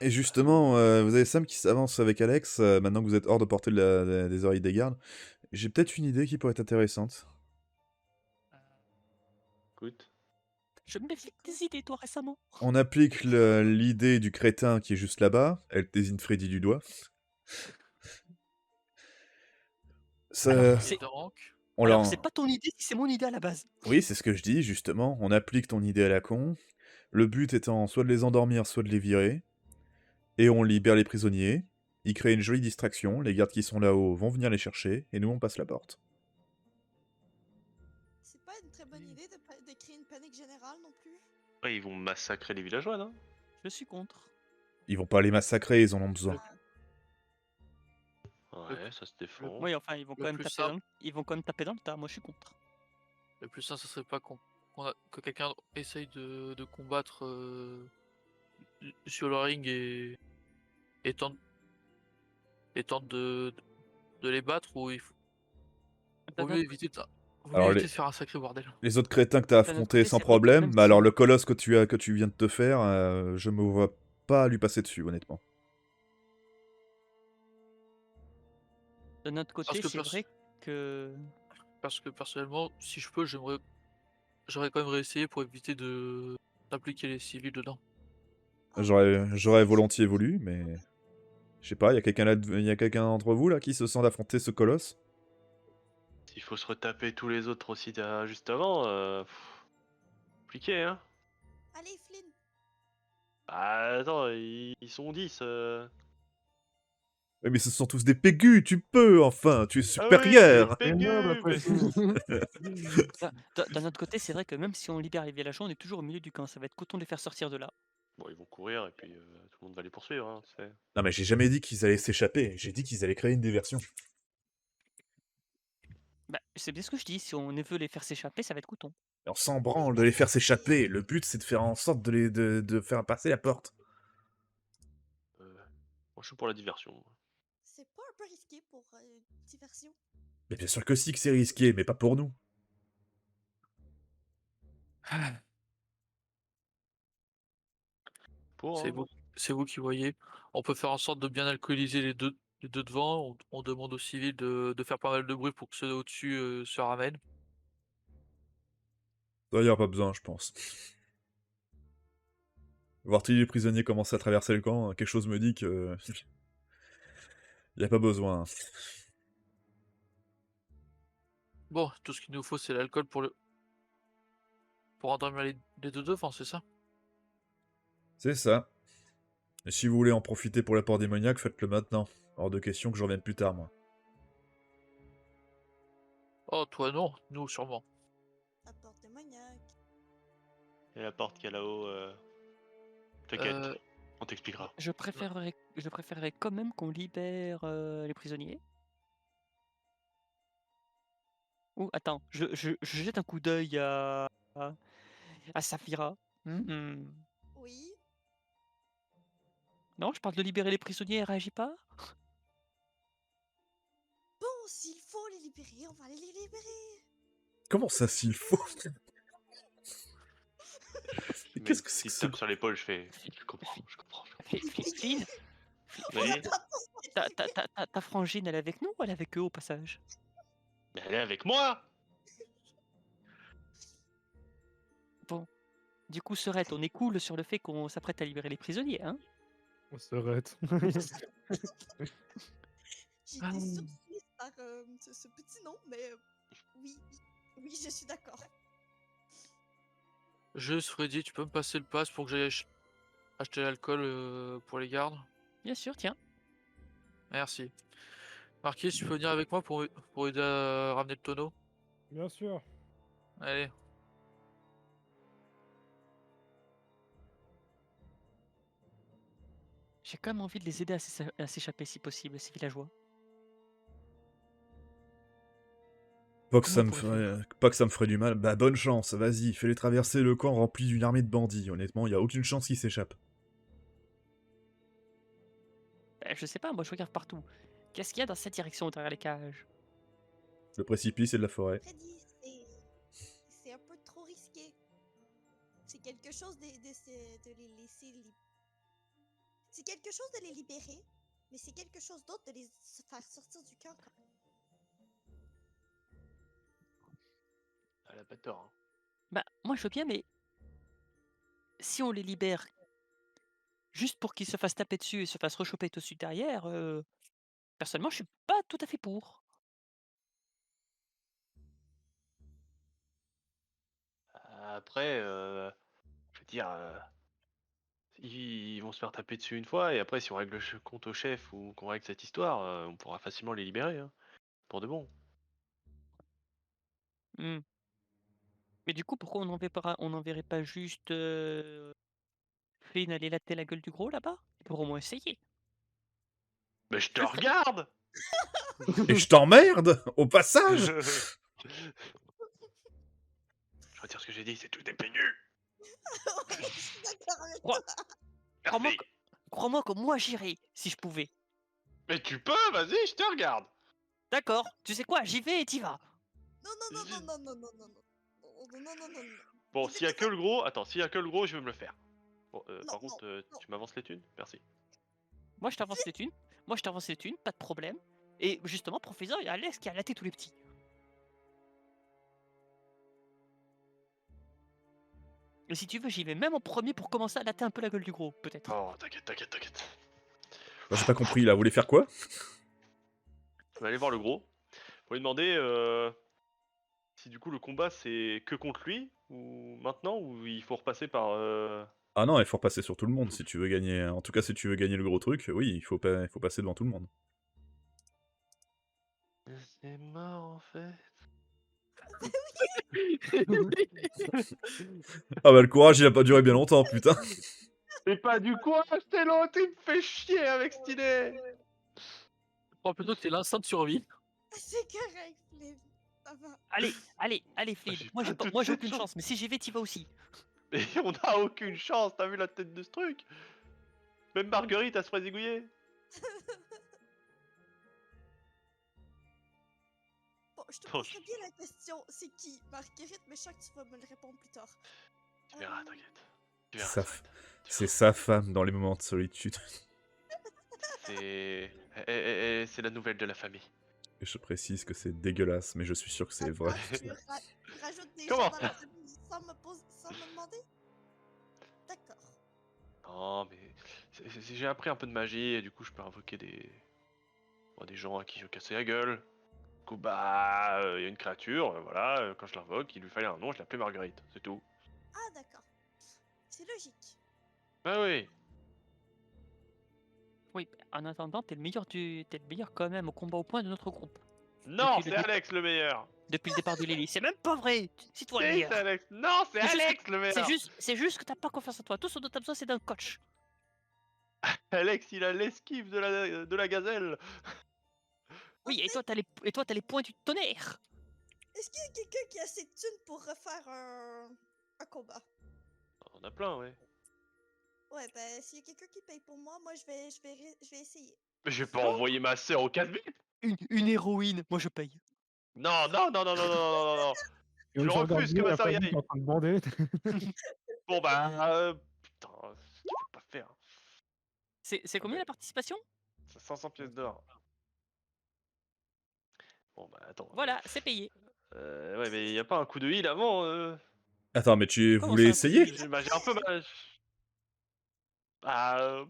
Et justement, vous avez Sam qui s'avance avec Alex, maintenant que vous êtes hors de portée des oreilles des gardes. J'ai peut-être une idée qui pourrait être intéressante. Euh, Écoute. Je me méfie de tes idées, toi, récemment. On applique l'idée du crétin qui est juste là-bas. Elle désigne Freddy du doigt. Alors, Ça, c'est Donc, on alors c'est l'a... pas ton idée si c'est mon idée à la base. Oui, c'est ce que je dis, justement. On applique ton idée à la con. Le but étant soit de les endormir, soit de les virer. Et on libère les prisonniers. Il crée une jolie distraction. Les gardes qui sont là-haut vont venir les chercher. Et nous, on passe la porte. C'est pas une très bonne idée de créer une panique générale non plus. Ouais, ils vont massacrer les villageois, non? Je suis contre. Ils vont pas les massacrer, ils en ont besoin. Ouais, ça se défend. Oui, enfin, ils vont le quand même plus taper simple. dans ils vont quand même taper dans le tas. Moi, je suis contre. Le plus simple, ce serait pas que quelqu'un essaye de combattre sur le ring et tente, de les battre ou il faut D'un vaut mieux autre éviter Alors, de faire un sacré bordel. les autres crétins que t'as D'un autre affrontés côté, sans c'est vrai que problème, même mais si alors on le colosse que tu viens de te faire, je me vois pas lui passer dessus, honnêtement. de notre côté, que c'est vrai que Parce que personnellement, si je peux, j'aurais quand même réessayé pour éviter d'impliquer les civils dedans. Ah, J'aurais c'est- volontiers voulu, mais... Je sais pas, y a quelqu'un y a quelqu'un d'entre vous, là, qui se sent d'affronter ce colosse? S'il faut se retaper tous les autres aussi juste avant, compliqué, hein? Allez, Flynn. Bah attends, ils sont 10. Oui, mais ce sont tous des pégus, tu peux, enfin, tu es Ah oui, des supérieur! C'est noble pégus, après mais... tout. d'un autre côté, c'est vrai que même si on libère les villageois, on est toujours au milieu du camp. Ça va être coton de les faire sortir de là. Bon, ils vont courir et puis tout le monde va les poursuivre, hein, c'est... Non, mais j'ai jamais dit qu'ils allaient s'échapper, j'ai dit qu'ils allaient créer une diversion. Bah, c'est bien ce que je dis. Si on veut les faire s'échapper, ça va être coton. On s'en branle de les faire s'échapper, le but c'est de faire en sorte de faire passer la porte. Moi, je suis pour la diversion. C'est pas un peu risqué pour diversion? Mais bien sûr que si que c'est risqué, mais pas pour nous. Pour, C'est hein. vous, c'est vous qui voyez. On peut faire en sorte de bien alcooliser les deux devant. On demande aux civils de faire pas mal de bruit pour que ceux au-dessus se ramènent. Ça y a pas besoin, je pense. Voir tous les prisonniers commencer à traverser le camp, quelque chose me dit que... y a pas besoin. Bon, tout ce qu'il nous faut, c'est l'alcool pour endormir les deux devant, c'est ça? C'est ça. Et si vous voulez en profiter pour l'apport démoniaque, faites-le maintenant. Hors de question que je revienne plus tard, moi. Oh, toi non, nous sûrement. Apport démoniaque. Et la porte qu'il y a là-haut, t'inquiète, Euh, on t'expliquera. Je préférerais quand même qu'on libère les prisonniers. Ou attends, je jette un coup d'œil à Saphira. Oui. Non, je parle de libérer les prisonniers, elle réagit pas? Bon, s'il faut les libérer, on va les libérer. Comment ça, s'il faut? Mais qu'est-ce que c'est S'il que te ce... tape sur l'épaule, je fais... Je comprends. Flynn, Oui, ta frangine, elle est avec nous ou elle est avec eux au passage? mais elle est avec moi. Bon, du coup, Serette, on est cool sur le fait qu'on s'apprête à libérer les prisonniers, hein? On s'arrête. J'ai Ah. été surprise par ce petit nom, mais oui, oui, je suis d'accord. Juste Freddy, tu peux me passer le pass pour que j'aille acheter l'alcool pour les gardes? Bien sûr, tiens. Merci. Marquis, tu peux venir avec moi pour aider à ramener le tonneau? Bien sûr. Allez. J'ai quand même envie de les aider à s'échapper si possible, ces villageois. Pas que, Comment ça on me pourrait ferait... faire? pas que ça me ferait du mal. Bah, bonne chance, vas-y, fais-les traverser le camp rempli d'une armée de bandits. Honnêtement, y a aucune chance qu'ils s'échappent. Je sais pas, moi je regarde partout. Qu'est-ce qu'il y a dans cette direction derrière les cages? Le précipice et de la forêt. Freddy, c'est un peu trop risqué. C'est quelque chose de les laisser C'est quelque chose de les libérer, mais c'est quelque chose d'autre de les faire sortir du camp. Elle a pas tort. Hein. Bah, moi je veux bien, mais si on les libère juste pour qu'ils se fassent taper dessus et se fassent rechoper dessus derrière, personnellement, je suis pas tout à fait pour. Après, je veux dire, ils vont se faire taper dessus une fois, et après, si on règle le compte au chef ou qu'on règle cette histoire, on pourra facilement les libérer, hein, pour de bon. Mmh. Mais du coup, pourquoi on n'enverrait pas juste, Flynn aller latter la gueule du gros là-bas? Pour au moins essayer. Mais je te Je le ferai. regarde. Et je t'emmerde au passage. Je retire ce que j'ai dit, c'est tout des pénus. Je suis d'accord avec Crois toi. crois-moi Merci. que crois-moi que moi j'irais, si je pouvais. Mais tu peux, vas-y, je te regarde. D'accord, tu sais quoi? J'y vais et t'y vas. Non, non, non, non, non, non, non, non, non. Non, non, non, non, non. Bon, Je vais s'il y a te que le gros, attends, s'il y a que le gros, je vais me le faire. Bon, Non, par non, contre, non. tu m'avances les thunes? Merci. Moi je t'avance les thunes, pas de problème. Et justement, professeur, il y a Alex qui a latté tous les petits. Et si tu veux, j'y vais même en premier pour commencer à latter un peu la gueule du gros, peut-être. Oh, t'inquiète, t'inquiète, t'inquiète. J'ai pas compris, là, vous voulez faire quoi? On va aller voir le gros. Pour lui demander si du coup le combat c'est que contre lui, ou maintenant, ou il faut repasser par... Ah non, il faut repasser sur tout le monde si tu veux gagner. En tout cas, si tu veux gagner le gros truc, oui, il faut passer devant tout le monde. C'est mort en fait. Ah bah le courage, il a pas duré bien longtemps, putain. C'est pas du courage, t'es l'autre, il me fait chier avec cette idée. Je crois plutôt que c'est l'instinct de survie. C'est correct, Flynn. Ça va. Allez, Flynn. J'ai Moi, pas toute j'ai cette aucune chance. chance, mais si j'y vais, t'y vas aussi. Mais on a aucune chance, t'as vu la tête de ce truc? Même Marguerite, elle se ferait zigouiller. Bon, je te Oh, poserai bien la question. C'est qui, Marguerite? Mais je sens que tu vas me le répondre plus tard. Tu verras, t'inquiète. Tu C'est verras, sa, ça va être- tu c'est verras. sa femme dans les moments de solitude. C'est... c'est la nouvelle de la famille. Et je précise que c'est dégueulasse, mais je suis sûr que c'est vrai. Attends, tu rajoutes des Comment gens dans la famille sans me demander? D'accord. Non, mais j'ai appris un peu de magie et du coup je peux invoquer des gens à qui je cassais la gueule. Du coup, bah, il y a une créature, voilà, quand je l'invoque, il lui fallait un nom, je l'appelais Marguerite, c'est tout. Ah, d'accord. C'est logique. Bah oui. Oui, en attendant, t'es le meilleur quand même au combat au point de notre groupe. Non, Depuis le c'est dé- Alex le meilleur. Depuis le départ de Lily. C'est même pas vrai! C'est toi le Si, meilleur! c'est Alex. Non, c'est C'est juste- Alex le meilleur. C'est juste que t'as pas confiance en toi. Tout ce dont t'as besoin, c'est d'un coach. Alex, il a l'esquive de la gazelle. Oui, et toi, t'as les points du tonnerre! Est-ce qu'il y a quelqu'un qui a assez de thunes pour refaire un combat? On a plein, ouais. Ouais, ben, s'il y a quelqu'un qui paye pour moi, je vais essayer. Mais je vais pas envoyer ma sœur au casse. Une héroïne, moi je paye. Non, non, non, non, non, non, non, non, non. Et Je oui, je regarde refuse que bien, ma la sœur y famille qui aille. est en train de bander. Bon bah, putain, tu peux pas faire. C'est combien Ouais. la participation? 500 pièces d'or. Bon bah attends. Voilà, c'est payé. Ouais, mais y a pas un coup de heal avant Attends, mais tu Comment voulais ça? essayer? J'ai un peu mal. Ah.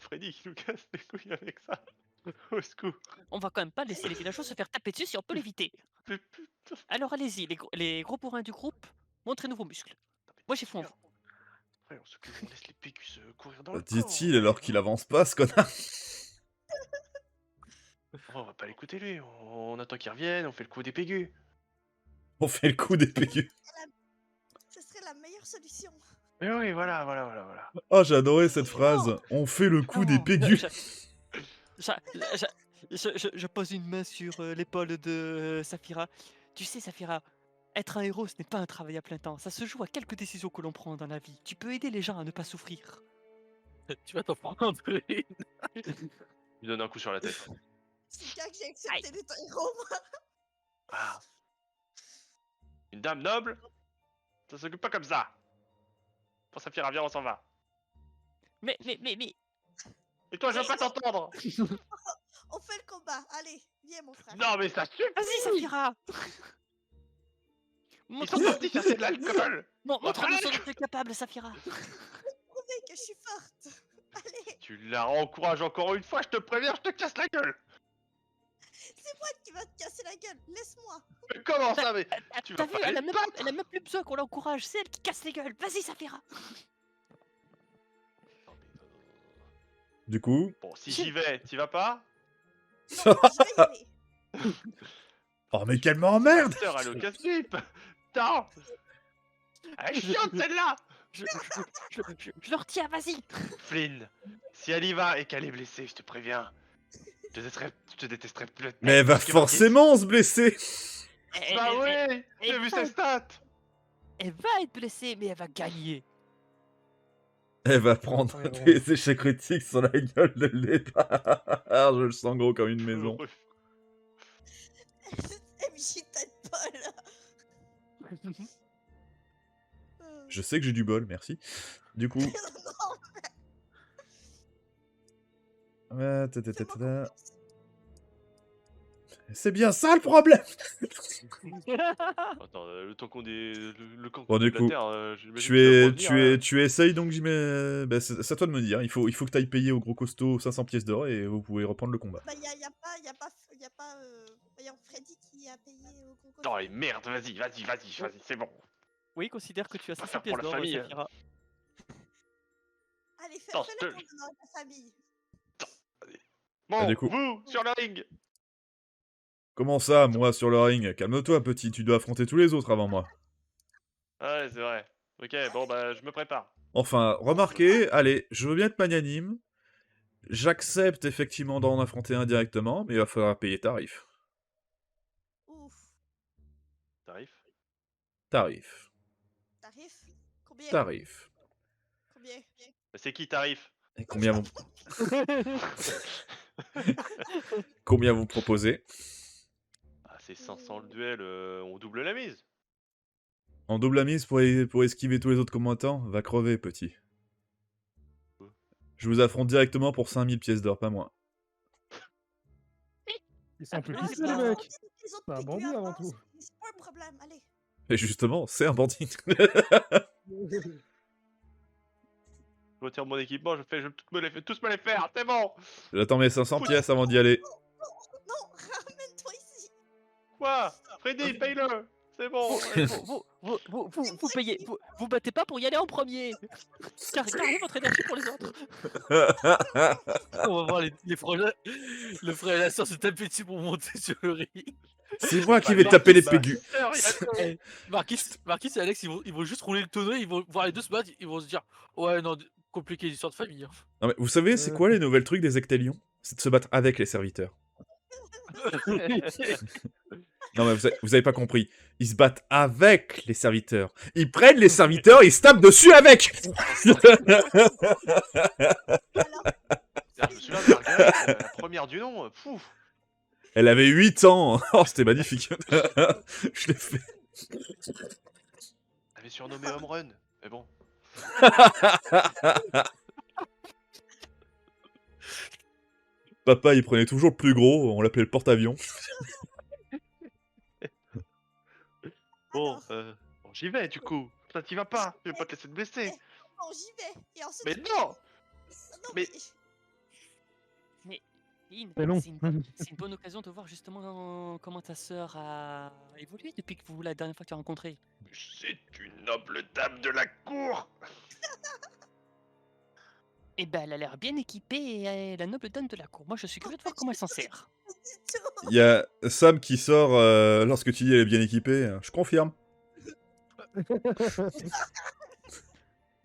Freddy qui nous casse les couilles avec ça. Au secours. On va quand même pas laisser les villageois se faire taper dessus si on peut l'éviter. Mais putain. Alors allez-y, les gros bourrins du groupe, montrez-nous vos muscles. Moi j'ai foi en vous. Après, on laisse les pécus courir dans le camp. Dit-il alors qu'il avance pas, ce connard. Oh, on va pas l'écouter lui. On attend qu'il revienne, on fait le coup des pégus. On fait le coup des PQ. Ce serait la meilleure solution. Mais oui, voilà, voilà, voilà, voilà. Oh, j'ai adoré cette phrase. On fait le coup des Oh, pégus. je pose une main sur l'épaule de Saphira. Tu sais, Saphira, être un héros, ce n'est pas un travail à plein temps. Ça se joue à quelques décisions que l'on prend dans la vie. Tu peux aider les gens à ne pas souffrir. Tu vas t'en prendre une. Il lui donne un coup sur la tête. C'est quand que j'ai accepté d'être un héros, moi. Ah. Une dame noble, ça s'occupe pas comme ça. Pour Saphira, viens, on s'en va. Mais... Et toi, je veux pas t'entendre. On fait le combat. Allez, viens mon frère. Non, mais ça suffit. Vas-y, Saphira. Ils sont partis chercher de l'alcool. Montre-nous ce dont tu es capable, Saphira. Prouver que je suis forte. Allez, Tu la encourages encore une fois, je te préviens, je te casse la gueule. c'est moi qui va te casser la gueule. Laisse-moi. Mais comment ça, mais tu T'as vas vu, pas elle a aller même, te battre. elle a même plus besoin qu'on l'encourage, c'est elle qui casse les gueules. Vas-y, Saphira. Du coup... Bon, si j'y vais, t'y vas pas? Je vais y aller. Oh mais quelle m'emmerde! Sœur, elle est au casse-pipe. Putain. Elle est chiante celle-là. Je le retiens, vas-y. Flynn, si elle y va et qu'elle est blessée, je te préviens, je te détesterai plus. Mais elle va plus que forcément se blesser! Elle, Bah elle- ouais, j'ai elle vu va ses être- stats. elle va être blessée, mais elle va gagner. Elle va prendre Ouais, bon. des échecs critiques sur la gueule dès le départ. Je le sens gros comme une maison. MJ t'aide pas là. Je sais que j'ai du bol, merci. Du coup... Non, C'est bien ça le problème! Attends, le temps qu'on est le camp Bon, de du la coup, terre, j'imagine qu'il va revenir, tu essayes donc, j'y mets... Bah, c'est à toi de me dire. Il faut que t'ailles payer au gros costaud 500 pièces d'or et vous pouvez reprendre le combat. bah y a pas voyons, Freddy qui a payé au concours. Attends, et merde, vas-y, c'est bon. Oui, considère que tu as va 500 faire pièces pour la d'or, famille, Saphira. Allez, Attends, fais le combat dans la famille. Bon, du coup- vous, sur le ring. Comment ça, moi, sur le ring? Calme-toi, petit, tu dois affronter tous les autres avant moi. Ouais, c'est vrai. Ok, bon, bah, je me prépare. Enfin, remarquez, allez, je veux bien être magnanime. J'accepte effectivement d'en affronter un directement, mais il va falloir payer tarif. Ouf. Tarif. Tarif. Tarif. Combien? Tarif. Combien? Mais c'est qui tarif? Et combien vous proposez? Ah, c'est 500 le duel, on double la mise. En double la mise pour esquiver tous les autres combattants? Va crever, petit. Je vous affronte directement pour 5000 pièces d'or, pas moins. Ils sont plus Ah, pissés, c'est les pas- mecs! Les autres C'est un piquent bandit lui avant avant, tout. c'est pas un problème, allez. Et justement, c'est un bandit. Je retire mon équipement, je vais tous me les faire, c'est bon. J'attends mes 500 pièces avant d'y aller. Non, ramène-toi ici. Quoi? Freddy, paye-le. C'est bon. Vous payez, vous battez pas pour y aller en premier. Gardez votre énergie pour les autres. On va voir les frères, le frère et la sœur se taper dessus pour monter sur le ring. C'est moi qui Bah, vais taper les bah, pégus. sœur, il a- Marquis et Alex, ils vont juste rouler le tonneau, ils vont voir les deux se battre, ils vont se dire ouais non, compliqué l'histoire de famille. Hein. Non, mais vous savez, c'est quoi les nouvelles trucs des Ectelions? C'est de se battre avec les serviteurs. Non, mais vous avez pas compris. Ils se battent avec les serviteurs. Ils prennent les serviteurs et ils se tapent dessus avec. Alors, Je me souviens de Marguerite, la première du nom. Pouf. Elle avait 8 ans. Oh, c'était magnifique. Je l'ai fait. Elle avait surnommé Home Run. Mais bon. Papa, il prenait toujours le plus gros. On l'appelait le porte-avions. Bon, bon, j'y vais du coup. Toi, t'y vas pas. Je vais pas te laisser te blesser. bon, j'y vais. Et ensuite. Mais non. Non, mais- Lynn, C'est long. c'est une bonne occasion de voir justement comment ta sœur a évolué depuis que la dernière fois que tu as rencontré. C'est une noble dame de la cour. Eh ben, elle a l'air bien équipée et elle est la noble dame de la cour. Moi, je suis curieux de voir comment elle s'en sert. Il y a Sam qui sort lorsque tu dis elle est bien équipée. Je confirme.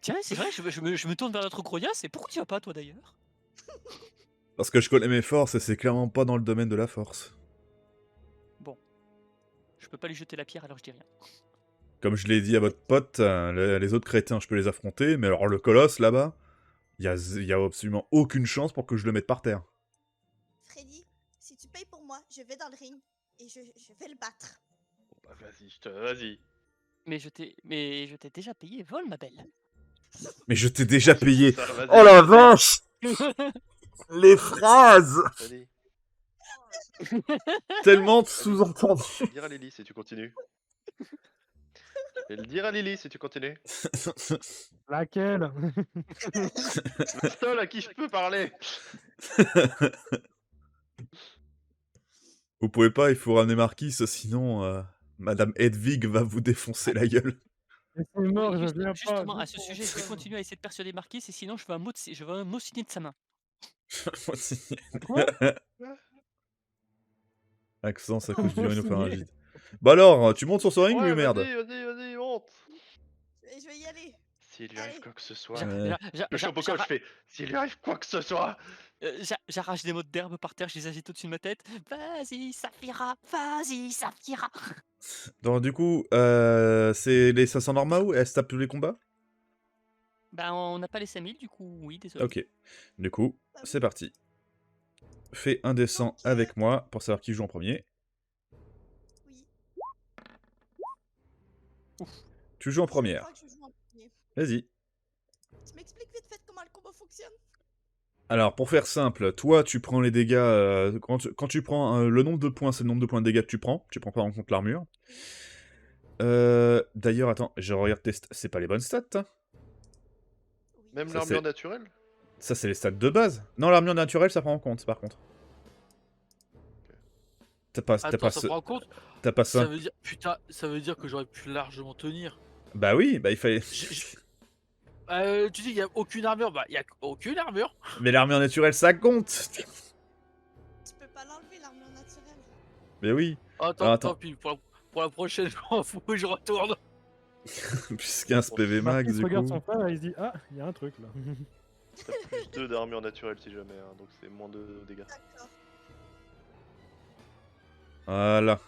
Tiens, c'est vrai, je me tourne vers notre Croyasse et pourquoi tu vas pas, toi d'ailleurs? Parce que je connais mes forces et c'est clairement pas dans le domaine de la force. Je peux pas lui jeter la pierre alors je dis rien. Comme je l'ai dit à votre pote, les autres crétins, je peux les affronter, mais alors le colosse là-bas, il y a absolument aucune chance pour que je le mette par terre. Freddy, si tu payes pour moi, je vais dans le ring et je vais le battre. Bon, bah, vas-y, vas-y. Mais je t'ai déjà payé vol, ma belle. Mais je t'ai déjà payé. Ça, vas-y. Oh la vache! Les phrases! Vas-y. Tellement de sous-entendus. Dire à Lily si tu continues. Et le dire à Lily si tu continues. Laquelle? Le seul à qui je peux parler. Vous pouvez pas, il faut ramener Marquis, sinon Madame Hedwig va vous défoncer la gueule. Mais c'est mort, Oui, je viens pas. justement, à juste ce pour sujet, je vais entendre. continuer à essayer de persuader Marquis, et sinon je veux un mot signé de sa main. Quoi? Accent, ça coûte Comment violon signer? ophryngite. Bah alors, tu montes sur ce ring, Ouais, oui, merde. vas-y, monte. Je vais y aller. S'il lui arrive Allez. quoi que ce soit. Ouais. Je chope au col, je fais. S'il lui arrive quoi que ce soit. J'arrache des mots d'herbe par terre, je les agite au-dessus de ma tête. Vas-y, ça ira, vas-y, ça ira. Donc du coup, c'est les 500 normaux, elles se tapent tous les combats? Ben, on n'a pas les 5000, du coup, oui, désolé. Ok. Du coup, Bah c'est oui. parti. Fais un dessin Donc, avec moi pour savoir qui joue en premier. Oui. Tu joues en Je première. crois que je joue en premier. Vas-y. Tu m'expliques vite fait comment le combat fonctionne? Alors, pour faire simple, toi, tu prends les dégâts... quand tu prends le nombre de points, c'est le nombre de points de dégâts que tu prends. Tu prends pas en compte l'armure. D'ailleurs, attends, je regarde tes stats. C'est pas les bonnes stats, hein. Oui. Même Ça, l'armure c'est- naturelle. Ça, c'est les stats de base. Non, l'armure naturelle, ça prend en compte, par contre. T'as pas Attends, ça ce- prend en compte? T'as pas Ça ça. veut dire, putain, ça veut dire que j'aurais pu largement tenir. Bah oui, bah il fallait... Tu dis, il y a aucune armure? Bah, il y a aucune armure. Mais l'armure naturelle, ça compte. Tu peux pas l'enlever, l'armure naturelle. Mais oui. Attends, Alors, attends. tant pis, pour la prochaine, je m'en fous, je retourne. Plus 15 PV max, Marquis du regarde coup. son frère et il se dit ah, il y a un truc là. T'as plus 2 d'armure naturelle si jamais, hein, donc c'est moins de dégâts. D'accord. Voilà.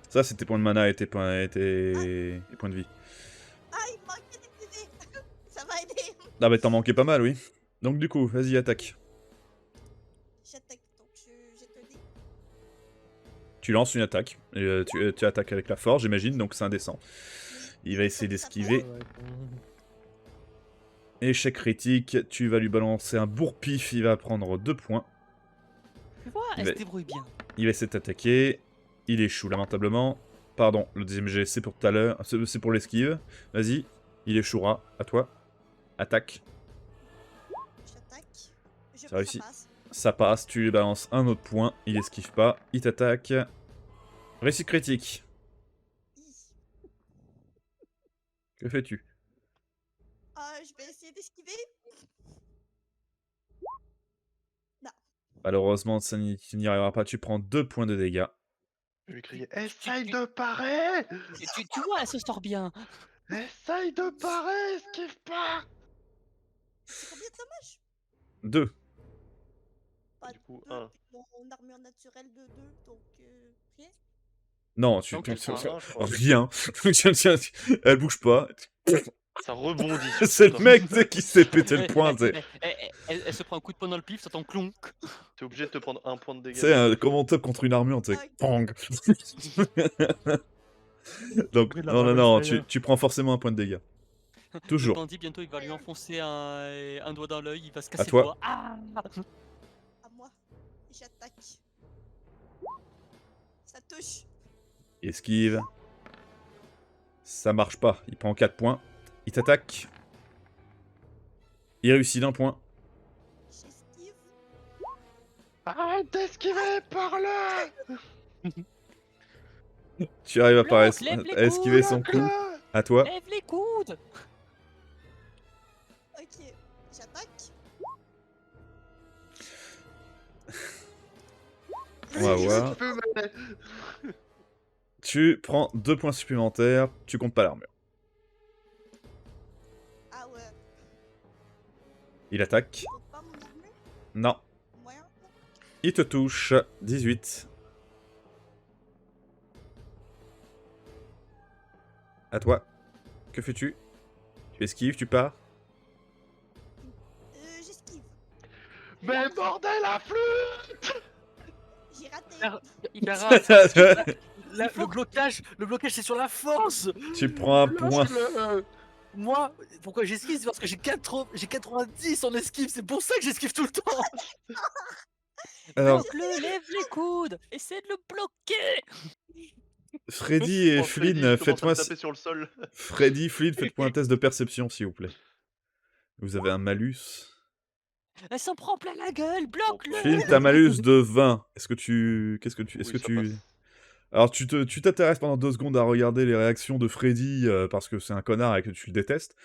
Ça, c'est tes points de mana et tes points, tes points de vie. Ah, il me manquait des PV. Ça va aider. Ah bah t'en manquais pas mal, oui. Donc du coup, vas-y, attaque. J'attaque, donc je te dis. Tu lances une attaque. Et, tu attaques avec la force, j'imagine, donc c'est indécent. Il va essayer d'esquiver. Ouais, Échec critique, tu vas lui balancer un bourre-pif, il va prendre 2 points. Tu vois, Il elle va- se débrouille bien. Il va essayer de t'attaquer. Il échoue lamentablement. Pardon, le deuxième jet c'est pour tout à l'heure. C'est pour l'esquive. Vas-y, il échouera. À toi. Attaque. J'attaque. Ça réussit. passe. Ça passe, tu lui balances un autre point. Il esquive pas. Il t'attaque. Réussite critique. Que fais-tu? Je vais essayer d'esquiver. Malheureusement, tu n'y arriveras pas. Tu prends 2 points de dégâts. Je lui crier essaye de parer. Tu vois, elle se sort bien. Essaye de parer, esquive pas. C'est combien de dommages? 2. Pas Du coup, deux, 1. Mon armure naturelle de 2, donc rien. Non, tu... Donc, elle prend un, je crois. Rien. Elle bouge pas. Ça rebondit. sur C'est ton le mec tu sais, qui s'est pété le Elle- point. elle- elle se prend un coup de poing dans le pif, ça t'en clonk. T'es obligé de te prendre 1 point de dégâts. Tu sais, comment on tape contre une armure, tu sais. Ok. Pang. Donc, Pris de la non, Marvel non, Slayer. tu prends forcément un point de dégâts. Le Toujours. bandit, bientôt, il va lui enfoncer un doigt dans l'œil, il va se casser toi. le doigt. Ah À moi. J'attaque. Ça touche. Esquive. Ça marche pas. Il prend 4 points. Il t'attaque. Il réussit d'1 point. J'esquive. Arrête d'esquiver par là. Tu arrives à, Bloque, lève les à esquiver son coudes. coup. À toi. Lève les coudes. Ok. J'attaque. On va voir. Tu prends 2 points supplémentaires. Tu comptes pas l'armure. Ah ouais. Il attaque. Faut pas mon armure. Non. Moyen. Il te touche. 18. À toi. Que fais-tu? Tu esquives, tu pars? J'esquive. Mais bordel, la flûte. J'ai raté. Ikara, le blocage c'est sur la force. Tu prends un point. Lâche-le. Moi, pourquoi j'esquive? C'est parce que j'ai 90 en esquive, c'est pour ça que j'esquive tout le temps. Alors, Bloque-le, lève les coudes, essaie de le bloquer. Freddy et Oh, Freddy, Flynn, je commence à faites-moi... me taper sur le sol. Freddy, Flynn, faites-moi un test de perception, s'il vous plaît. Vous avez un malus. Elle s'en prend plein la gueule, bloque-le. Flynn, t'as un malus de 20. Est-ce que tu... Qu'est-ce que tu... Est-ce Oui, que ça tu... passe. Alors, tu t'intéresses pendant 2 secondes à regarder les réactions de Freddy, parce que c'est un connard et que tu le détestes.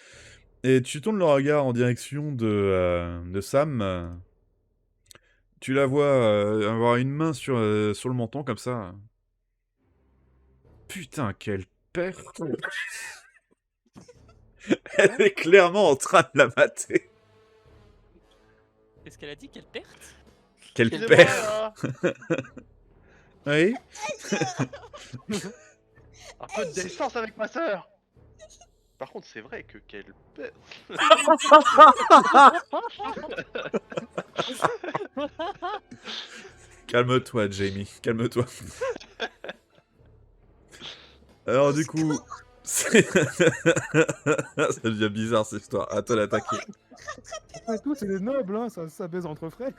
Et tu tournes le regard en direction de Sam. Tu la vois avoir une main sur le menton, comme ça. Putain, quelle perte. Elle est clairement en train de la mater. Qu'est-ce qu'elle a dit? Quelle perte? Quelle Il est perte. mort, là. Oui. Un peu de décence avec ma sœur. Par contre, c'est vrai que quelle perte. Calme-toi, Jamie. Calme-toi. Alors, du coup... Ça devient bizarre, cette histoire. À toi d'attaquer. Et tout, c'est des nobles, hein, ça baise entre frères.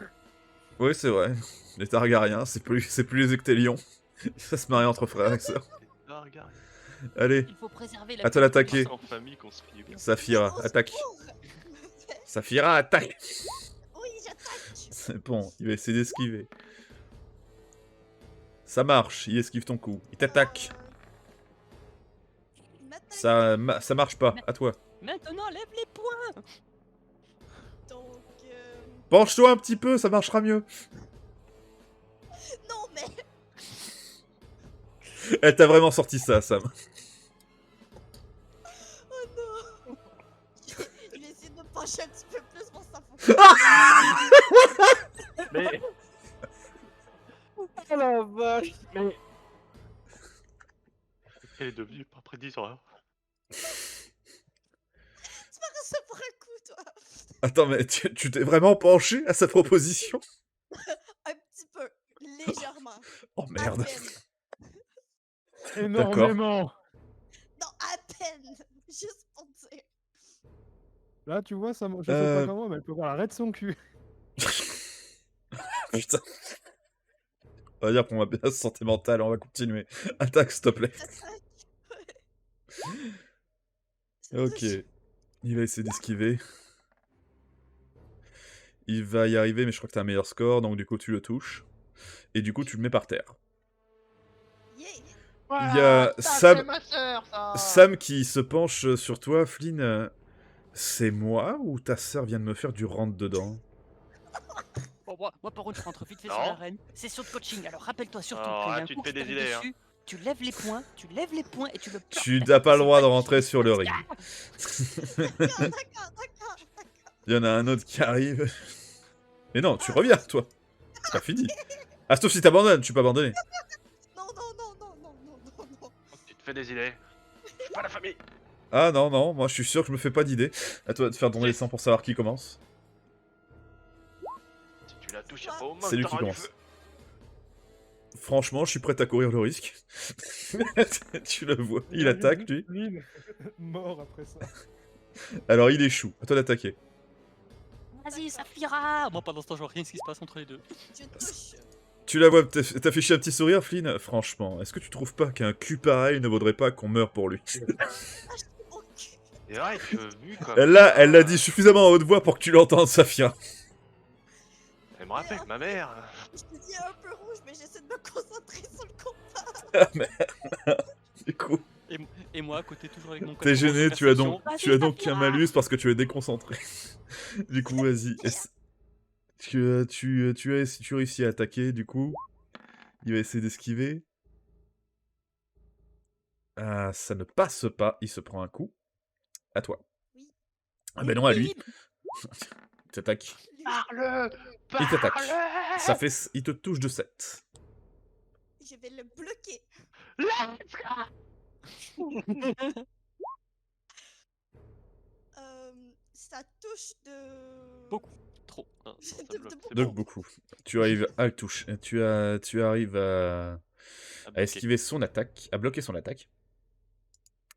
Oui, c'est vrai. Les Targaryens, c'est plus les Ectélions. Ça se marie entre frères et sœurs. Ah, regarde. Allez, Il faut préserver la à toi d'attaquer. C'est en famille qu'on se finit bien. Saphira, Au attaque. secours. Saphira, attaque. Oui, j'attaque. C'est bon, il va essayer d'esquiver. Ça marche, il esquive ton coup. Il t'attaque. Il m'attaque. Ça marche pas, à toi. Maintenant, lève les poings. Donc, Penche-toi un petit peu, ça marchera mieux. non, mais Elle t'a vraiment sorti ça, Sam. oh non. Je vais essayer de me pencher un petit peu plus pour ça fonctionne. Mais Oh la vache. Mais elle est devenue pas prédisant. Tu m'as reçu pour un coup, toi. Attends, mais tu t'es vraiment penché à sa proposition? Un petit peu, légèrement. Oh À merde. peine. énormément. Non, à peine. Juste pour dire. Là, tu vois, je sais pas comment, mais elle peut voir l'arrêt de son cul. Putain. On va dire qu'on va bien se santé mentale, on va continuer. Attaque, s'il te plaît. Attaque. Ok. Il va essayer d'esquiver. Il va y arriver, mais je crois que t'as un meilleur score, donc du coup tu le touches. Et du coup tu le mets par terre. Yeah. Il y a ça, Sam- c'est ma sœur, ça. Sam qui se penche sur toi, Flynn. C'est moi ou ta sœur vient de me faire du rentre-dedans? Bon, moi, par contre, je rentre vite fait Non. sur l'arène. Session de coaching. Alors, rappelle-toi surtout Oh, qu'il y a ah, un tu te coup fais qui des tombe idées, dessus. Tu lèves les poings, et tu le plantes. Tu n'as pas le droit de rentrer sur le ring. D'accord. Il y en a un autre qui arrive. Mais non, tu reviens, toi. C'est pas fini. Ah, sauf si t'abandonnes, tu peux abandonner. Non. Tu te fais des idées. Je suis pas la famille. Ah non, non, moi je suis sûr que je me fais pas d'idée. À toi de faire ton dessin pour savoir qui commence. Si tu la touches, y'a pas aux mains. C'est lui qui t'auras du commence. feu. Franchement, je suis prêt à courir le risque. Tu le vois, il attaque, lui. Lynn, mort après ça. Alors il échoue, à toi d'attaquer. Vas-y, Saphira. Moi, pendant ce temps, je vois rien de ce qui se passe entre les deux. Je touche. Tu la vois t'afficher un petit sourire, Flynn? Franchement, est-ce que tu trouves pas qu'un cul pareil ne vaudrait pas qu'on meure pour lui? Ok. Et vrai que vu comme. Elle l'a dit suffisamment à haute voix pour que tu l'entendes, Saphira. Elle me rappelle ma mère. Je te dis un peu rouge, mais j'essaie de me concentrer sur le combat. Ah merde. Du coup, Et moi, à côté, toujours avec mon t'es code gêné, de tu as conversation. donc Vas-y, un Saphira. malus parce que tu es déconcentré. Du coup, vas-y. Tu réussis à attaquer, du coup. Il va essayer d'esquiver. Ah, ça ne passe pas. Il se prend un coup. À toi. Oui. Ah ben non, à lui. Oui. Il t'attaque. Parle. Il t'attaque. Parle. Ça fait... Il te touche de 7. Je vais le bloquer. Let's go. Ça touche de. Beaucoup. Trop. Non, De- ça de bloque, c'est beaucoup. Donc bon. beaucoup. Tu arrives à le toucher. Tu arrives à bloquer. esquiver son attaque. À bloquer son attaque.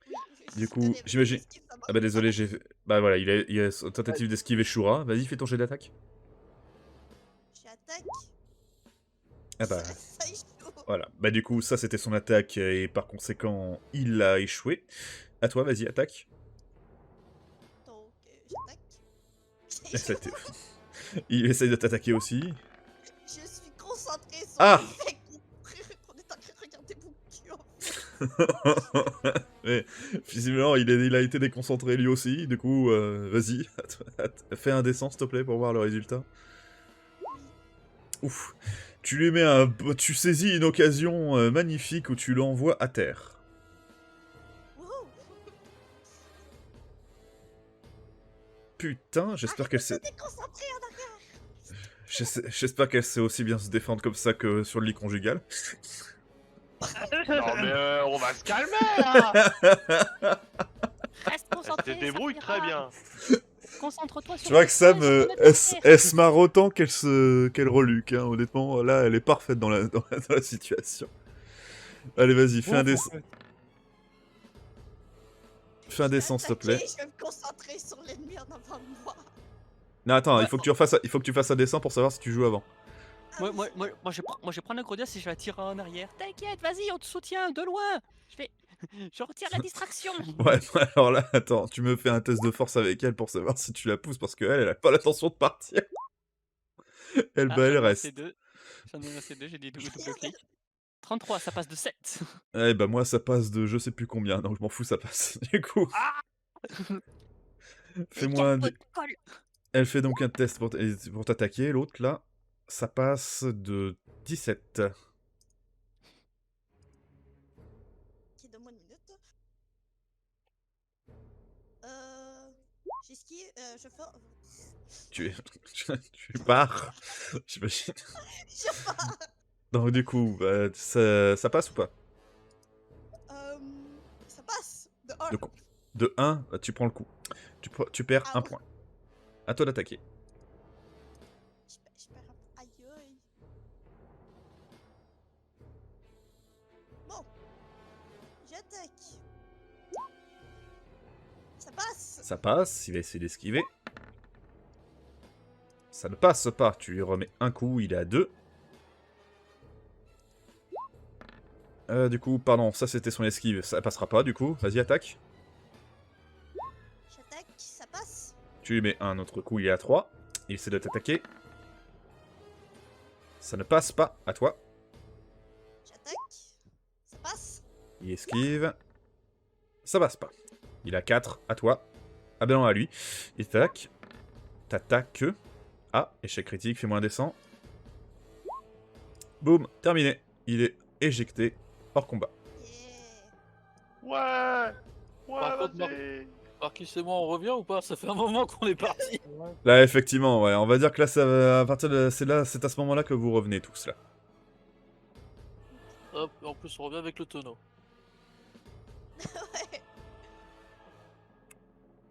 Oui, Du je coup, connais j'imagine- ce qui, ça Ah bah désolé, j'ai... Bah voilà, il a son tentative d'esquiver Shura. Vas-y, fais ton jet d'attaque. J'attaque. Ah bah... Ça échoue. Voilà. Bah du coup, ça c'était son attaque, et par conséquent, il a échoué. À toi, vas-y, attaque. Donc, j'attaque. Et ça a été- Il essaye de t'attaquer aussi. Je suis concentrée sur Ah le fait qu'on est en train de regarder mon cul. En fait. Mais visiblement, il a été déconcentré lui aussi. Du coup, vas-y, fais un dessin s'il te plaît pour voir le résultat. Ouf. Tu lui mets un... Tu saisis une occasion magnifique où tu l'envoies à terre. Wouhou. Putain, j'espère qu'elle sait... J'étais concentrée en arrière. J'espère qu'elle sait aussi bien se défendre comme ça que sur le lit conjugal. Non mais on va se calmer là. Reste Elle concentré. se débrouille ça très ira. bien. Concentre-toi sur Tu vois tes que Sam, points et sur ton elle adversaire. se marre autant qu'elle reluque, hein. Honnêtement, là, elle est parfaite dans la situation. Allez, vas-y, fais un dessin. Fais un dessin, s'il te plaît. Je vais me concentrer sur l'ennemi en avant de moi. Non, attends, Ouais. il faut que tu fasses un dessin pour savoir si tu joues avant. Moi, je prends le Grodia si je la tire en arrière. T'inquiète, vas-y, on te soutient de loin. Je retire la distraction. Ouais, alors là, attends, tu me fais un test de force avec elle pour savoir si tu la pousses, parce qu'elle a pas l'intention de partir. Elle, Ah, bah, elle j'en ai reste. lancé deux. J'en ai lancé deux, j'ai dit double clic. 33, ça passe de 7. Eh bah, moi, ça passe de je sais plus combien, donc je m'en fous, ça passe. Du coup, fais-moi un... Colle. Elle fait donc un test pour t'attaquer, l'autre, là, ça passe de 17. Ok, donne-moi une minute. J'esquive, je fais... Tu pars. J'imagine. Je pars. Donc, du coup, bah, ça passe ou pas? Ça passe. De 1. De coup. De 1, bah, tu prends le coup. Tu perds Ah 1 ouais. point. À toi d'attaquer. Je perds un... Aïe aïe. Bon. J'attaque. Ça passe. Ça passe, il va essayer d'esquiver. Ça ne passe pas, tu lui remets un coup, il est à 2. Du coup, pardon, ça c'était son esquive, ça passera pas du coup. Vas-y, attaque. J'attaque, ça passe. Tu lui mets un autre coup, il est à 3. Il essaie de t'attaquer. Ça ne passe pas, à toi. J'attaque. Ça passe. Il esquive. Ça passe pas. Il a 4, à toi. Ah ben non, à lui. Il t'attaque. T'attaques. Ah, échec critique, fais-moi un dessin. Boum, terminé. Il est éjecté hors combat. Yeah. Ouais. Par contre, Vas-y. Marquis et moi, on revient ou pas? Ça fait un moment qu'on est parti. Là, effectivement, ouais, on va dire que là, à partir de... c'est à ce moment-là que vous revenez tous, là. Hop, en plus, on revient avec le tonneau. Ouais.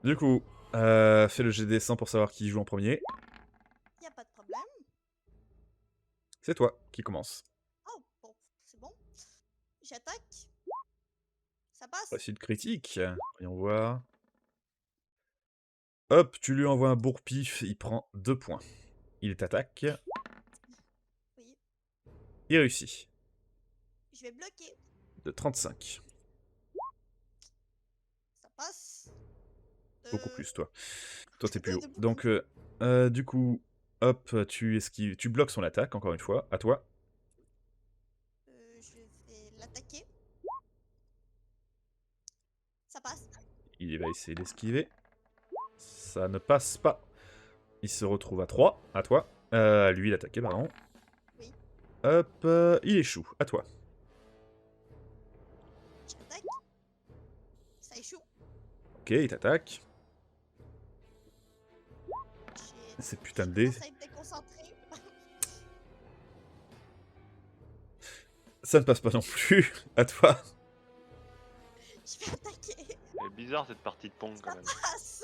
Du coup, fais le GD100 pour savoir qui joue en premier. Y a pas de problème. C'est toi qui commence. Oh, bon, c'est bon. J'attaque. Ça passe. Réussite critique. Voyons voir. Hop, tu lui envoies un bourre-pif, il prend 2 points. Il t'attaque. Oui. Il réussit. Je vais bloquer. De 35. Ça passe. Beaucoup plus, toi. Toi, t'es plus de haut. beaucoup. Donc, du coup, hop, tu esquives. Tu bloques son attaque, encore une fois. À toi. Je vais l'attaquer. Ça passe. Il va essayer d'esquiver. Ça ne passe pas. Il se retrouve à 3. À toi. Lui, il attaqué, pardon. Oui. Hop, il échoue. À toi. J'attaque. Ça échoue. Ok, il t'attaque. J'ai- C'est putain de je dé. commence à être déconcentrée. Ça ne passe pas non plus. À toi. Je vais attaquer. Elle est bizarre cette partie de Pong quand même. Passe.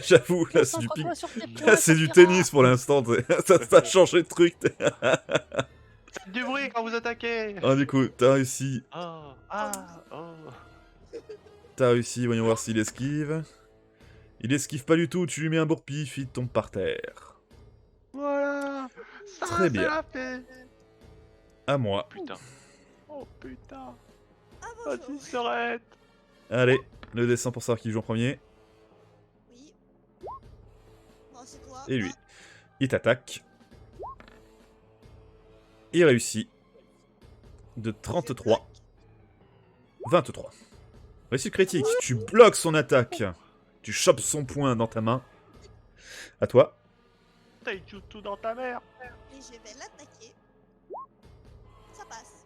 J'avoue, là, c'est du ping. Concentre-toi sur tes points. Là, c'est ça du ira. tennis pour l'instant. Ça a changé de truc. Faites du bruit quand vous attaquez. Ah, du coup, t'as réussi. Oh. T'as réussi. Voyons voir s'il esquive. Il esquive pas du tout, tu lui mets un bourre-pif, il tombe par terre. Voilà. Ça, Très c'est bien. la paix. À moi. Putain. Oh putain. Ah, Vas-y, bonjour. s'arrête. Allez, le dessin pour savoir qui joue en premier. Oui. Bon, c'est toi. Et lui. Ah, Il t'attaque. Il réussit. De je 33. bloque. 23. Réussite critique. Tu bloques son attaque. Tu chopes son poing dans ta main. À toi. T'as eu tout dans ta mère. Et je vais l'attaquer. Ça passe.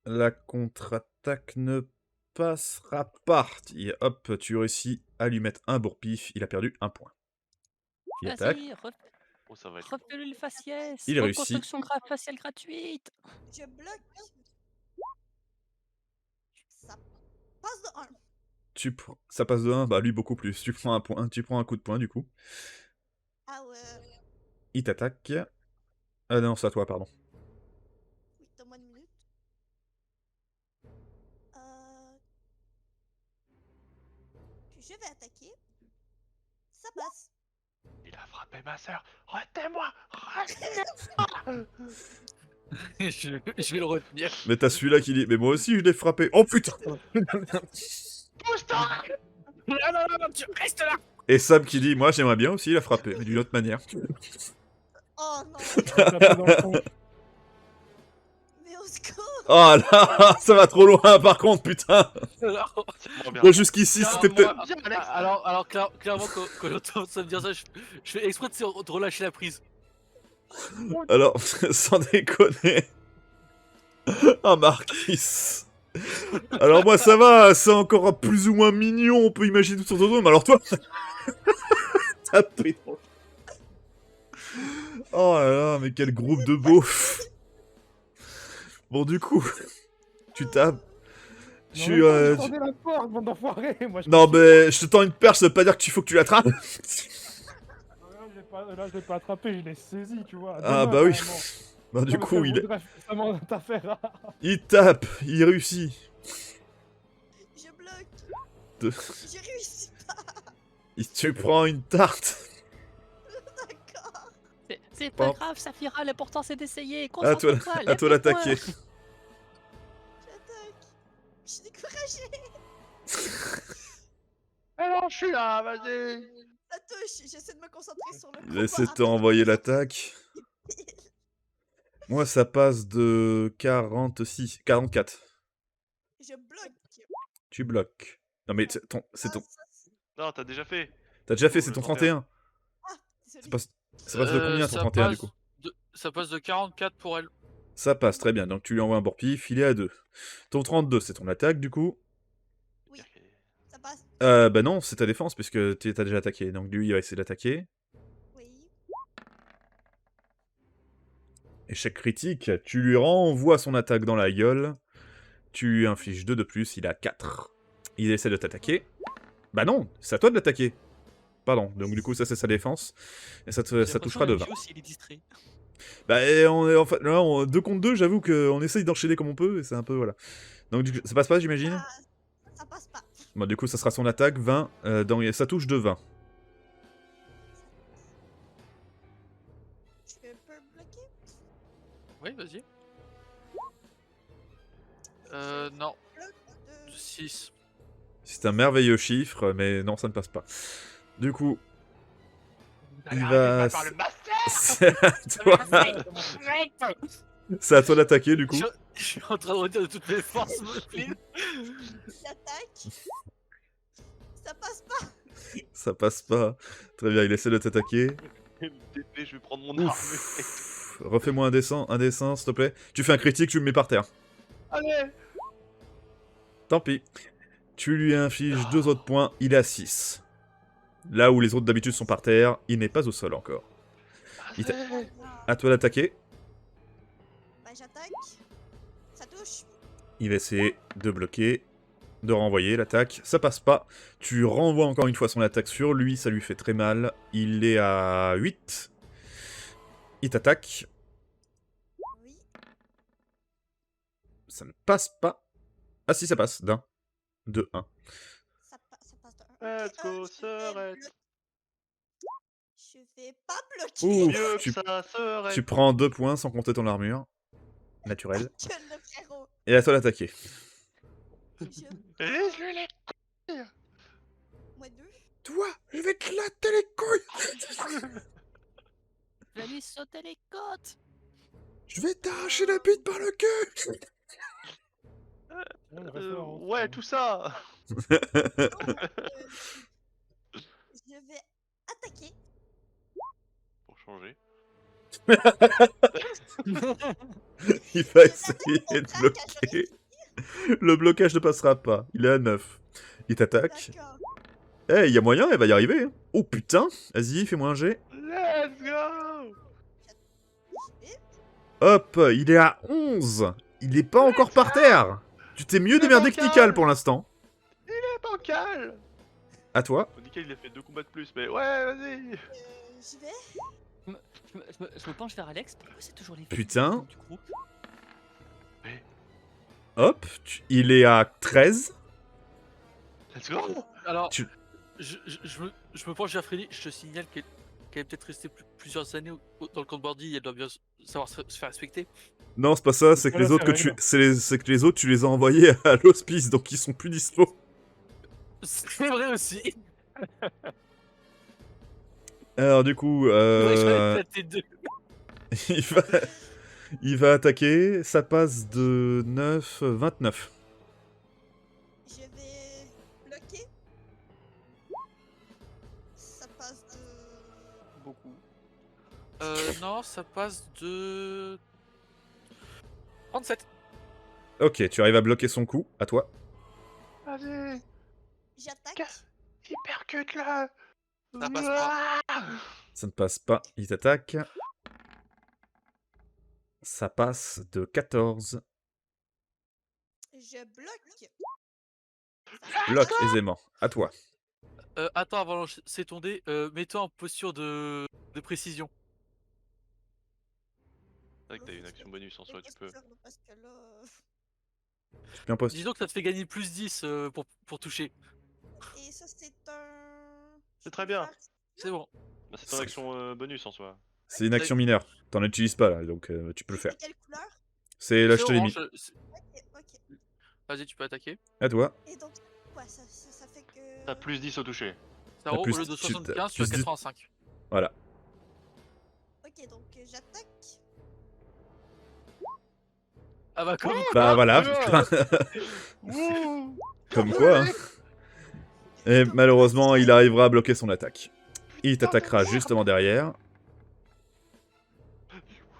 La contre-attaque ne passera pas. Et hop, tu réussis à lui mettre un bourre-pif. Il a perdu un point. Il attaque. Vas-y, Oh, ça va être. refais-le le faciès. Il réussit. Reconstruction faciale gratuite. Je bloque. Ça passe de 1. Ça passe de 1, bah lui beaucoup plus. Tu prends un point, tu prends un coup de poing du coup. Ah ouais. Il t'attaque. Ah non, c'est à toi, pardon. Oui, donne-moi une minute. Puis je vais attaquer. Ça passe. Il a frappé ma soeur. Retenez-moi. Retenez-moi. Je vais le retenir. Mais t'as celui-là qui dit, mais moi aussi je l'ai frappé. Oh putain. Pousse-toi. Non, non, non, non, tu restes là. Et Sam qui dit, moi j'aimerais bien aussi la frapper, mais d'une autre manière. Oh non. Taper dans le fond. Mais au secours. Oh là, ça va trop loin par contre, putain. Alors, Tiens-moi bien. Bon, jusqu'ici non, c'était moi, peut-être... Viens, Alex. alors clairement, quand j'entends ça me dire ça, je fais exprès de relâcher la prise. Alors, sans déconner. Ah, Marquis. Alors moi ça va, c'est encore plus ou moins mignon, on peut imaginer tout son dos, mais alors toi... T'as pris dans le- Oh là là, mais quel groupe de beaufs. Bon du coup, tu tapes. Tu... Tendez la porte, bande d'enfoirés. Moi, je Non mais je te tends une perche, ça veut pas dire qu'il faut que tu l'attrapes. Là, je l'ai pas attrapé, je l'ai saisi, tu vois. à deux Ah mains, bah oui. carrément. Bah du Non, mais coup, ça il... voudrait forcément t'affaire. il tape, il réussit. Je bloque. De- J'ai réussi pas. Tu prends une tarte. D'accord. C'est pas Bon. grave, Saphira, l'important c'est d'essayer. À toi, Concentre-toi, à lève toi le poing. l'attaquer. J'attaque. Je suis découragée. Alors, je suis là, vas-y. Ça touche. J'essaie de me concentrer sur le Il combat. a essayé de te avant renvoyer me l'attaque. Moi ça passe de 46, 44. Je bloque. Tu bloques. Non mais c'est ton... Ah, ça, Non, t'as déjà fait. T'as déjà fait, Oh, c'est le ton 31. 31. désolé. Ça passe de combien ton 31 du coup? Ça passe de 44 pour elle. Ça passe, très bien. Donc tu lui envoies un bourre-pif, il est à 2. Ton 32, c'est ton attaque du coup. Oui, ça passe. Bah non, c'est ta défense puisque t'as déjà attaqué. Donc lui, il va essayer d'attaquer. Oui. Échec critique, tu lui renvoies son attaque dans la gueule. Tu lui infliges 2 de plus, il a 4. Il essaie de t'attaquer. Bah non, c'est à toi de l'attaquer. Pardon, donc du coup ça c'est sa défense. Et ça, J'ai ça touchera de l'impression 20. que Juice, il est distrait. Bah on est en fait, là, 2 contre 2, j'avoue qu'on essaye d'enchaîner comme on peut, et c'est un peu, voilà. Donc du coup, ça passe pas j'imagine? Ah, ça passe pas. Bon du coup ça sera son attaque, 20, ça touche de 20. Je peux bloquer. Oui, vas-y. Non, Bloc de... 6. C'est un merveilleux chiffre, mais non ça ne passe pas. Du coup, il Arrêtez va... pas par le master. C'est à toi, c'est à toi d'attaquer du coup. Je suis en train de redire de toutes mes forces, Moufline. J'attaque. Ça passe pas. Ça passe pas. Très bien, il essaie de t'attaquer. TP, je vais prendre mon arme. Ouf. Refais-moi un dessin, s'il te plaît. Tu fais un critique, tu me mets par terre. Allez. Tant pis. Tu lui infliges 2 autres points, il a 6. Là où les autres d'habitude sont par terre, il n'est pas au sol encore. Il t'a- Allez. À toi d'attaquer. Bah j'attaque. Ça touche. Il va essayer de bloquer, de renvoyer l'attaque. Ça passe pas. Tu renvoies encore une fois son attaque sur lui, ça lui fait très mal. Il est à 8. Il t'attaque. Oui. Ça ne passe pas. Ah si, ça passe, d'un. De 1. Ça passe de 1. Let's go, Serette. Je vais pas bloquer. Ouh, Mieux que tu, ça serait. tu prends 2 points sans compter ton armure. Naturelle. Que le frérot. Et à toi d'attaquer. Je... Et je l'ai. Moi 2. Toi, je vais te latter les couilles. Je vais lui sauter les côtes. Je vais t'arracher la bite par le cul. Ouais, référence, Ouais, hein. tout ça. Je vais attaquer. Pour changer. Il va essayer de bloquer. Le blocage ne passera pas. Il est à 9. Il t'attaque. D'accord. Eh, il y a moyen, elle va y arriver. Hein. Oh putain. Vas-y, fais-moi un jet. Let's go. Et Hop, il est à 11. Il est pas encore par terre. Tu t'es mieux Il est démerdé que bancal. Nikal pour l'instant. C'est bancal. À toi. Nickel, il a fait 2 combats de plus, mais ouais, vas-y. j'y vais. Je me penche vers Alex. Pourquoi c'est toujours les filles Putain. du groupe? Hop, il est à 13. Let's go. Alors, Tu- je me penche vers Freddy, je te signale qu'elle est peut-être restée plusieurs années dans le camp de Bordy, elle doit bien savoir se faire respecter. Non, c'est pas ça, c'est que Voilà, les autres c'est que tu... règle. c'est que les autres, tu les as envoyés à l'hospice, donc ils sont plus dispo. C'est vrai aussi. Alors du coup, Ouais, j'avais éclaté deux. il va... il va attaquer, ça passe de 9, 29. Je vais bloquer. Ça passe de... Beaucoup. Non, ça passe de 37. Ok, tu arrives à bloquer son coup, à toi. Vas-y. J'attaque. Hypercute là. Ça passe pas. Ça ne passe pas, il t'attaque. Ça passe de 14. Je bloque. Bloque aisément, à toi. Attends, avant de lancer ton dé, mets-toi en posture de précision. C'est vrai que t'as une action bonus en soi, tu peux. Parce que là... Tu peux imposter. Disons que ça te fait gagner plus 10 pour toucher. Et ça, c'est un... C'est très bien. C'est bon. Bah, c'est ton action bonus en soi. C'est une action mineure. T'en utilises pas là, donc tu peux le faire. C'est quelle couleur? C'est là, je te l'ai mis. orange, Ok, ok. Vas-y, tu peux attaquer. À toi. Et donc, quoi, ça fait que... T'as plus 10 au toucher. Ça T'as au plus- lieu de tu- 75, tu plus as 10. 85. Voilà. Ok, donc j'attaque. Ah bah comme Bah voilà. Wouh. Comme quoi. Hein. Et malheureusement, il arrivera à bloquer son attaque. Il t'attaquera justement derrière.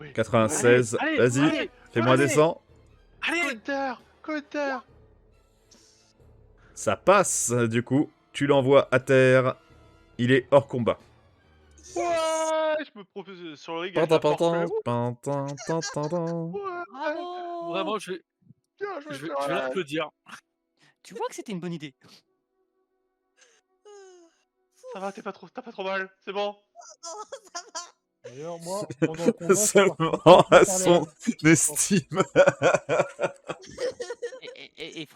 Oui. 96. Allez, Vas-y, allez, fais-moi allez. descendre. Allez. Counter. Ça passe, du coup. Tu l'envoies à terre. Il est hors combat. Ouais, je me propose sur le ring. avec Pantin, la force, pantin, mais- pantin, pantin, pantin. Ouais, Bravo. Vraiment, je bien joué, vais Florent. l'applaudir. Tu vois que c'était une bonne idée. Ça va, t'as pas trop mal, c'est bon. Non, ça va. D'ailleurs, moi, pendant le combat, je suis parti Seulement à parler son la- estime. Et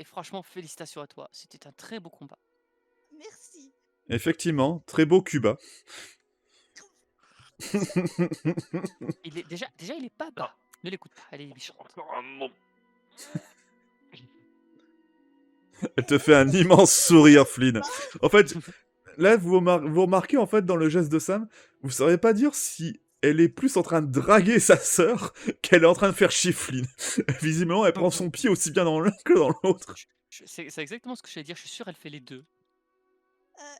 franchement, félicitations à toi. C'était un très beau combat. Merci. Effectivement, très beau Cuba. Il est déjà, il est pas bas. Ne l'écoute pas, elle est méchante. Encore un mot. Elle te fait un immense sourire, Flynn. En fait, là, vous remarquez, en fait, dans le geste de Sam, vous saurez pas dire si elle est plus en train de draguer sa sœur qu'elle est en train de faire chier Flynn. Visiblement, elle prend son pied aussi bien dans l'un que dans l'autre. C'est exactement ce que j'allais dire. Je suis sûr, elle fait les deux.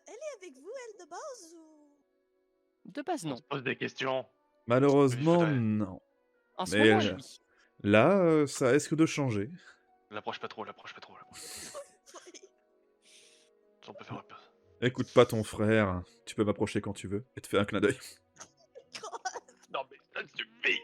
Elle est avec vous, elle, de base, ou... De base, On non. se pose des questions. Malheureusement, faudrait- non. En ce Mais moment, elle- oui. Là, ça risque de changer. L'approche pas trop. On peut faire autre chose. Écoute pas ton frère, tu peux m'approcher quand tu veux, et te faire un clin d'œil. Non mais ça suffit.